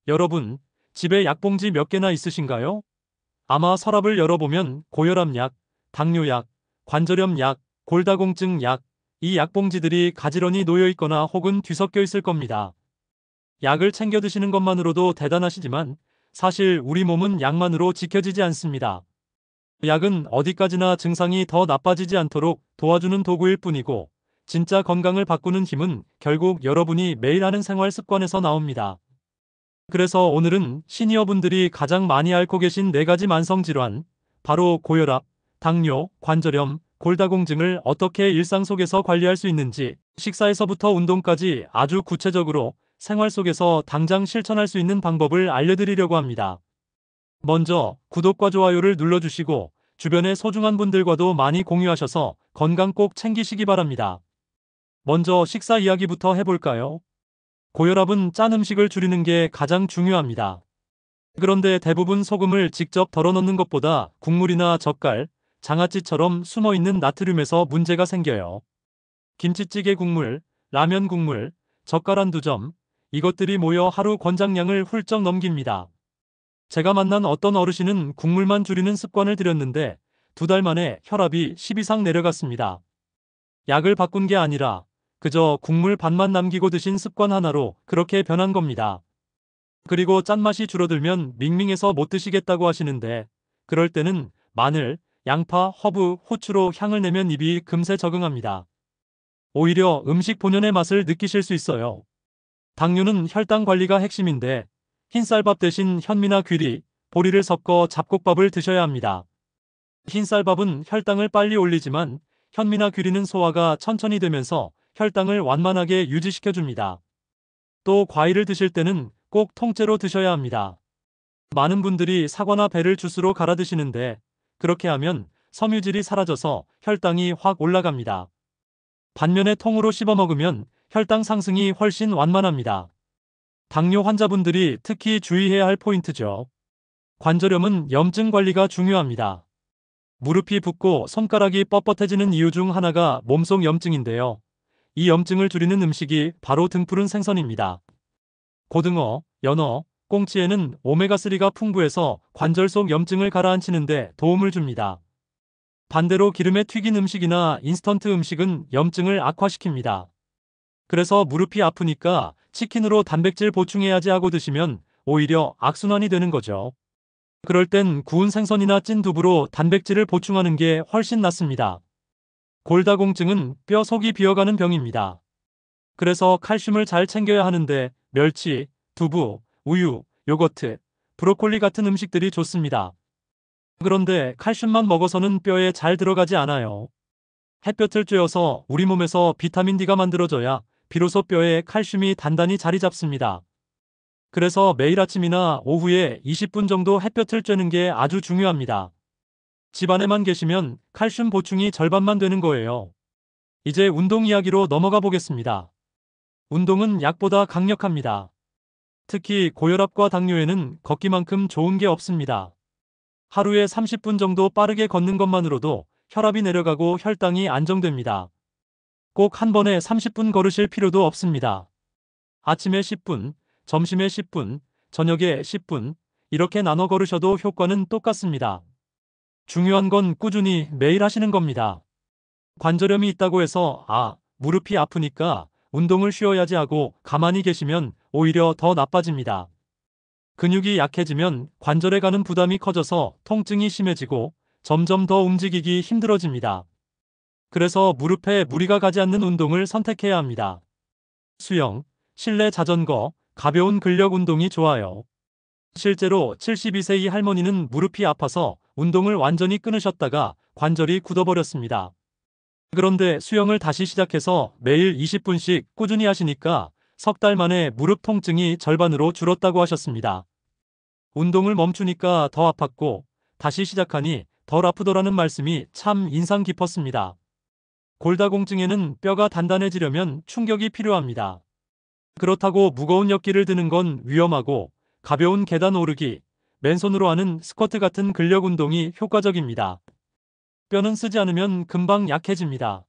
여러분, 집에 약봉지 몇 개나 있으신가요? 아마 서랍을 열어보면 고혈압 약, 당뇨 약, 관절염 약, 골다공증 약, 이 약봉지들이 가지런히 놓여 있거나 혹은 뒤섞여 있을 겁니다. 약을 챙겨 드시는 것만으로도 대단하시지만 사실 우리 몸은 약만으로 지켜지지 않습니다. 약은 어디까지나 증상이 더 나빠지지 않도록 도와주는 도구일 뿐이고 진짜 건강을 바꾸는 힘은 결국 여러분이 매일 하는 생활 습관에서 나옵니다. 그래서 오늘은 시니어분들이 가장 많이 앓고 계신 4가지 만성질환, 바로 고혈압, 당뇨, 관절염, 골다공증을 어떻게 일상 속에서 관리할 수 있는지, 식사에서부터 운동까지 아주 구체적으로 생활 속에서 당장 실천할 수 있는 방법을 알려드리려고 합니다. 먼저 구독과 좋아요를 눌러주시고 주변의 소중한 분들과도 많이 공유하셔서 건강 꼭 챙기시기 바랍니다. 먼저 식사 이야기부터 해볼까요? 고혈압은 짠 음식을 줄이는 게 가장 중요합니다. 그런데 대부분 소금을 직접 덜어 넣는 것보다 국물이나 젓갈, 장아찌처럼 숨어있는 나트륨에서 문제가 생겨요. 김치찌개 국물, 라면 국물, 젓갈 한두 점, 이것들이 모여 하루 권장량을 훌쩍 넘깁니다. 제가 만난 어떤 어르신은 국물만 줄이는 습관을 들였는데 2달 만에 혈압이 10 이상 내려갔습니다. 약을 바꾼 게 아니라 그저 국물 반만 남기고 드신 습관 하나로 그렇게 변한 겁니다. 그리고 짠맛이 줄어들면 밍밍해서 못 드시겠다고 하시는데 그럴 때는 마늘, 양파, 허브, 후추로 향을 내면 입이 금세 적응합니다. 오히려 음식 본연의 맛을 느끼실 수 있어요. 당뇨는 혈당 관리가 핵심인데 흰쌀밥 대신 현미나 귀리, 보리를 섞어 잡곡밥을 드셔야 합니다. 흰쌀밥은 혈당을 빨리 올리지만 현미나 귀리는 소화가 천천히 되면서 혈당을 완만하게 유지시켜줍니다. 또 과일을 드실 때는 꼭 통째로 드셔야 합니다. 많은 분들이 사과나 배를 주스로 갈아 드시는데 그렇게 하면 섬유질이 사라져서 혈당이 확 올라갑니다. 반면에 통으로 씹어 먹으면 혈당 상승이 훨씬 완만합니다. 당뇨 환자분들이 특히 주의해야 할 포인트죠. 관절염은 염증 관리가 중요합니다. 무릎이 붓고 손가락이 뻣뻣해지는 이유 중 하나가 몸속 염증인데요. 이 염증을 줄이는 음식이 바로 등푸른 생선입니다. 고등어, 연어, 꽁치에는 오메가3가 풍부해서 관절 속 염증을 가라앉히는 데 도움을 줍니다. 반대로 기름에 튀긴 음식이나 인스턴트 음식은 염증을 악화시킵니다. 그래서 무릎이 아프니까 치킨으로 단백질 보충해야지 하고 드시면 오히려 악순환이 되는 거죠. 그럴 땐 구운 생선이나 찐 두부로 단백질을 보충하는 게 훨씬 낫습니다. 골다공증은 뼈 속이 비어가는 병입니다. 그래서 칼슘을 잘 챙겨야 하는데 멸치, 두부, 우유, 요거트, 브로콜리 같은 음식들이 좋습니다. 그런데 칼슘만 먹어서는 뼈에 잘 들어가지 않아요. 햇볕을 쬐어서 우리 몸에서 비타민 D가 만들어져야 비로소 뼈에 칼슘이 단단히 자리 잡습니다. 그래서 매일 아침이나 오후에 20분 정도 햇볕을 쬐는 게 아주 중요합니다. 집 안에만 계시면 칼슘 보충이 절반만 되는 거예요. 이제 운동 이야기로 넘어가 보겠습니다. 운동은 약보다 강력합니다. 특히 고혈압과 당뇨에는 걷기만큼 좋은 게 없습니다. 하루에 30분 정도 빠르게 걷는 것만으로도 혈압이 내려가고 혈당이 안정됩니다. 꼭 한 번에 30분 걸으실 필요도 없습니다. 아침에 10분, 점심에 10분, 저녁에 10분, 이렇게 나눠 걸으셔도 효과는 똑같습니다. 중요한 건 꾸준히 매일 하시는 겁니다. 관절염이 있다고 해서 무릎이 아프니까 운동을 쉬어야지 하고 가만히 계시면 오히려 더 나빠집니다. 근육이 약해지면 관절에 가는 부담이 커져서 통증이 심해지고 점점 더 움직이기 힘들어집니다. 그래서 무릎에 무리가 가지 않는 운동을 선택해야 합니다. 수영, 실내 자전거, 가벼운 근력 운동이 좋아요. 실제로 72세 이 할머니는 무릎이 아파서 운동을 완전히 끊으셨다가 관절이 굳어버렸습니다. 그런데 수영을 다시 시작해서 매일 20분씩 꾸준히 하시니까 3달 만에 무릎 통증이 절반으로 줄었다고 하셨습니다. 운동을 멈추니까 더 아팠고 다시 시작하니 덜 아프더라는 말씀이 참 인상 깊었습니다. 골다공증에는 뼈가 단단해지려면 충격이 필요합니다. 그렇다고 무거운 역기를 드는 건 위험하고 가벼운 계단 오르기, 맨손으로 하는 스쿼트 같은 근력 운동이 효과적입니다. 뼈는 쓰지 않으면 금방 약해집니다.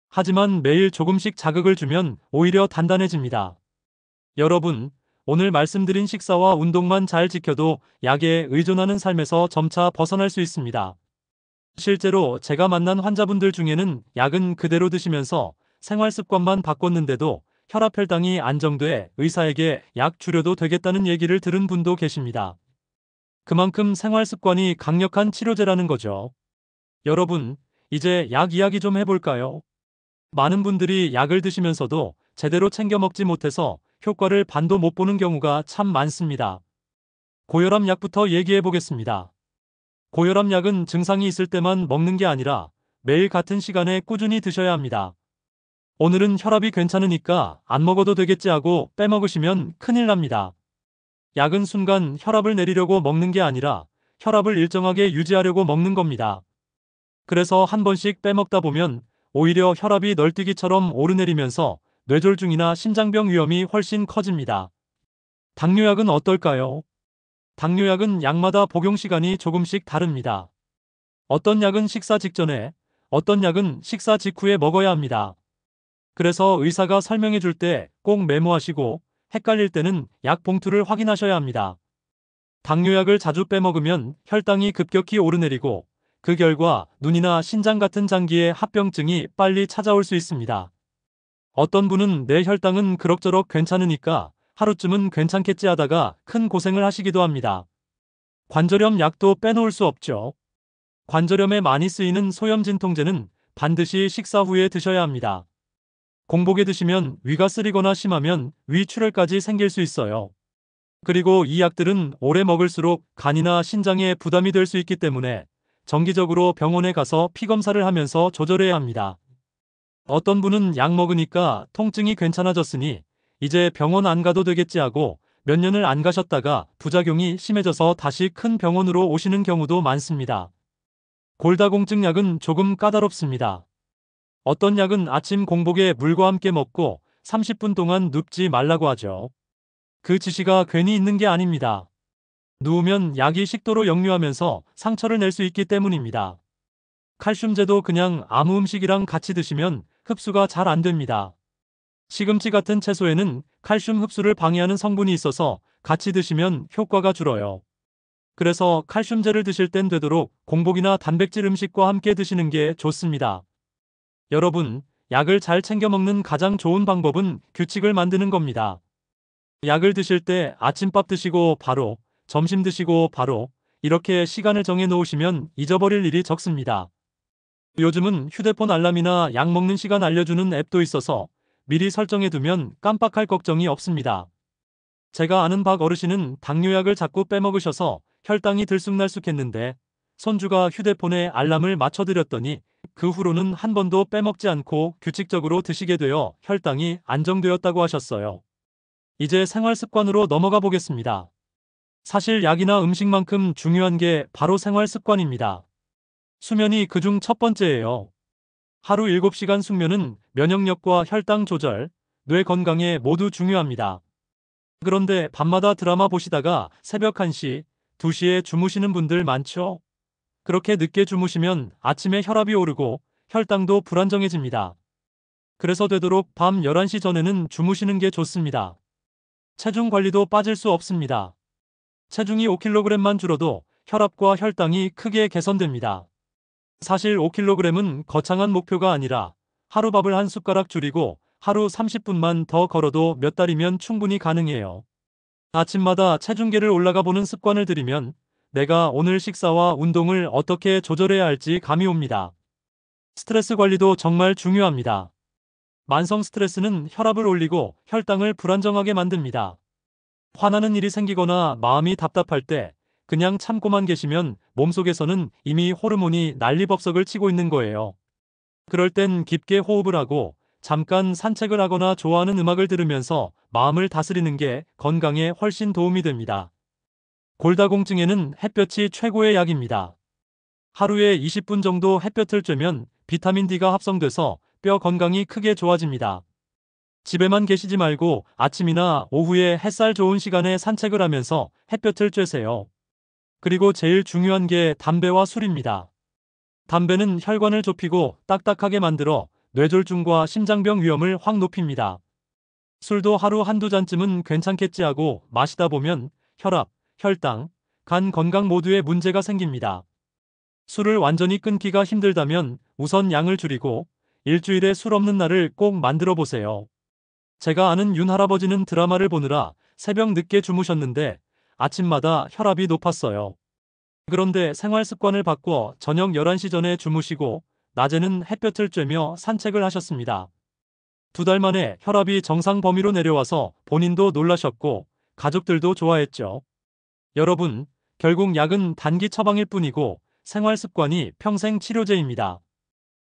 하지만 매일 조금씩 자극을 주면 오히려 단단해집니다. 여러분, 오늘 말씀드린 식사와 운동만 잘 지켜도 약에 의존하는 삶에서 점차 벗어날 수 있습니다. 실제로 제가 만난 환자분들 중에는 약은 그대로 드시면서 생활 습관만 바꿨는데도 혈압 혈당이 안정돼 의사에게 약 줄여도 되겠다는 얘기를 들은 분도 계십니다. 그만큼 생활 습관이 강력한 치료제라는 거죠. 여러분, 이제 약 이야기 좀 해볼까요? 많은 분들이 약을 드시면서도 제대로 챙겨 먹지 못해서 효과를 반도 못 보는 경우가 참 많습니다. 고혈압 약부터 얘기해 보겠습니다. 고혈압 약은 증상이 있을 때만 먹는 게 아니라 매일 같은 시간에 꾸준히 드셔야 합니다. 오늘은 혈압이 괜찮으니까 안 먹어도 되겠지 하고 빼먹으시면 큰일 납니다. 약은 순간 혈압을 내리려고 먹는 게 아니라 혈압을 일정하게 유지하려고 먹는 겁니다. 그래서 한 번씩 빼먹다 보면 오히려 혈압이 널뛰기처럼 오르내리면서 뇌졸중이나 심장병 위험이 훨씬 커집니다. 당뇨약은 어떨까요? 당뇨약은 약마다 복용 시간이 조금씩 다릅니다. 어떤 약은 식사 직전에, 어떤 약은 식사 직후에 먹어야 합니다. 그래서 의사가 설명해 줄 때 꼭 메모하시고 헷갈릴 때는 약 봉투를 확인하셔야 합니다. 당뇨약을 자주 빼먹으면 혈당이 급격히 오르내리고 그 결과 눈이나 신장 같은 장기의 합병증이 빨리 찾아올 수 있습니다. 어떤 분은 내 혈당은 그럭저럭 괜찮으니까 하루쯤은 괜찮겠지 하다가 큰 고생을 하시기도 합니다. 관절염 약도 빼놓을 수 없죠. 관절염에 많이 쓰이는 소염 진통제는 반드시 식사 후에 드셔야 합니다. 공복에 드시면 위가 쓰리거나 심하면 위출혈까지 생길 수 있어요. 그리고 이 약들은 오래 먹을수록 간이나 신장에 부담이 될 수 있기 때문에 정기적으로 병원에 가서 피검사를 하면서 조절해야 합니다. 어떤 분은 약 먹으니까 통증이 괜찮아졌으니 이제 병원 안 가도 되겠지 하고 몇 년을 안 가셨다가 부작용이 심해져서 다시 큰 병원으로 오시는 경우도 많습니다. 골다공증 약은 조금 까다롭습니다. 어떤 약은 아침 공복에 물과 함께 먹고 30분 동안 눕지 말라고 하죠. 그 지시가 괜히 있는 게 아닙니다. 누우면 약이 식도로 역류하면서 상처를 낼 수 있기 때문입니다. 칼슘제도 그냥 아무 음식이랑 같이 드시면 흡수가 잘 안 됩니다. 시금치 같은 채소에는 칼슘 흡수를 방해하는 성분이 있어서 같이 드시면 효과가 줄어요. 그래서 칼슘제를 드실 땐 되도록 공복이나 단백질 음식과 함께 드시는 게 좋습니다. 여러분, 약을 잘 챙겨 먹는 가장 좋은 방법은 규칙을 만드는 겁니다. 약을 드실 때 아침밥 드시고 바로, 점심 드시고 바로, 이렇게 시간을 정해 놓으시면 잊어버릴 일이 적습니다. 요즘은 휴대폰 알람이나 약 먹는 시간 알려주는 앱도 있어서 미리 설정해 두면 깜빡할 걱정이 없습니다. 제가 아는 박 어르신은 당뇨약을 자꾸 빼먹으셔서 혈당이 들쑥날쑥했는데 손주가 휴대폰에 알람을 맞춰드렸더니 그 후로는 한 번도 빼먹지 않고 규칙적으로 드시게 되어 혈당이 안정되었다고 하셨어요. 이제 생활 습관으로 넘어가 보겠습니다. 사실 약이나 음식만큼 중요한 게 바로 생활 습관입니다. 수면이 그중 첫 번째예요. 하루 7시간 숙면은 면역력과 혈당 조절, 뇌 건강에 모두 중요합니다. 그런데 밤마다 드라마 보시다가 새벽 1시, 2시에 주무시는 분들 많죠? 그렇게 늦게 주무시면 아침에 혈압이 오르고 혈당도 불안정해집니다. 그래서 되도록 밤 11시 전에는 주무시는 게 좋습니다. 체중 관리도 빠질 수 없습니다. 체중이 5kg만 줄어도 혈압과 혈당이 크게 개선됩니다. 사실 5kg은 거창한 목표가 아니라 하루 밥을 한 숟가락 줄이고 하루 30분만 더 걸어도 몇 달이면 충분히 가능해요. 아침마다 체중계를 올라가 보는 습관을 들이면 내가 오늘 식사와 운동을 어떻게 조절해야 할지 감이 옵니다. 스트레스 관리도 정말 중요합니다. 만성 스트레스는 혈압을 올리고 혈당을 불안정하게 만듭니다. 화나는 일이 생기거나 마음이 답답할 때 그냥 참고만 계시면 몸속에서는 이미 호르몬이 난리법석을 치고 있는 거예요. 그럴 땐 깊게 호흡을 하고 잠깐 산책을 하거나 좋아하는 음악을 들으면서 마음을 다스리는 게 건강에 훨씬 도움이 됩니다. 골다공증에는 햇볕이 최고의 약입니다. 하루에 20분 정도 햇볕을 쬐면 비타민 D가 합성돼서 뼈 건강이 크게 좋아집니다. 집에만 계시지 말고 아침이나 오후에 햇살 좋은 시간에 산책을 하면서 햇볕을 쬐세요. 그리고 제일 중요한 게 담배와 술입니다. 담배는 혈관을 좁히고 딱딱하게 만들어 뇌졸중과 심장병 위험을 확 높입니다. 술도 하루 한두 잔쯤은 괜찮겠지 하고 마시다 보면 혈압, 혈당, 간 건강 모두에 문제가 생깁니다. 술을 완전히 끊기가 힘들다면 우선 양을 줄이고 일주일에 술 없는 날을 꼭 만들어 보세요. 제가 아는 윤 할아버지는 드라마를 보느라 새벽 늦게 주무셨는데 아침마다 혈압이 높았어요. 그런데 생활 습관을 바꿔 저녁 11시 전에 주무시고 낮에는 햇볕을 쬐며 산책을 하셨습니다. 2달 만에 혈압이 정상 범위로 내려와서 본인도 놀라셨고 가족들도 좋아했죠. 여러분, 결국 약은 단기 처방일 뿐이고 생활 습관이 평생 치료제입니다.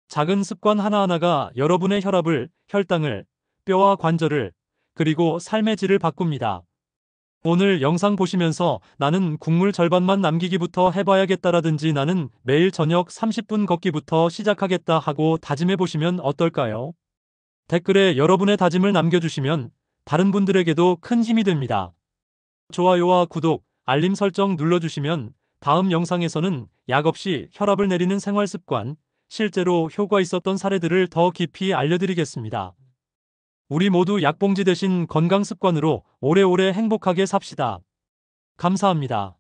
작은 습관 하나하나가 여러분의 혈압을, 혈당을, 뼈와 관절을, 그리고 삶의 질을 바꿉니다. 오늘 영상 보시면서 나는 국물 절반만 남기기부터 해봐야겠다라든지 나는 매일 저녁 30분 걷기부터 시작하겠다 하고 다짐해 보시면 어떨까요? 댓글에 여러분의 다짐을 남겨주시면 다른 분들에게도 큰 힘이 됩니다. 좋아요와 구독, 알림 설정 눌러주시면 다음 영상에서는 약 없이 혈압을 내리는 생활 습관, 실제로 효과 있었던 사례들을 더 깊이 알려드리겠습니다. 우리 모두 약봉지 대신 건강 습관으로 오래오래 행복하게 삽시다. 감사합니다.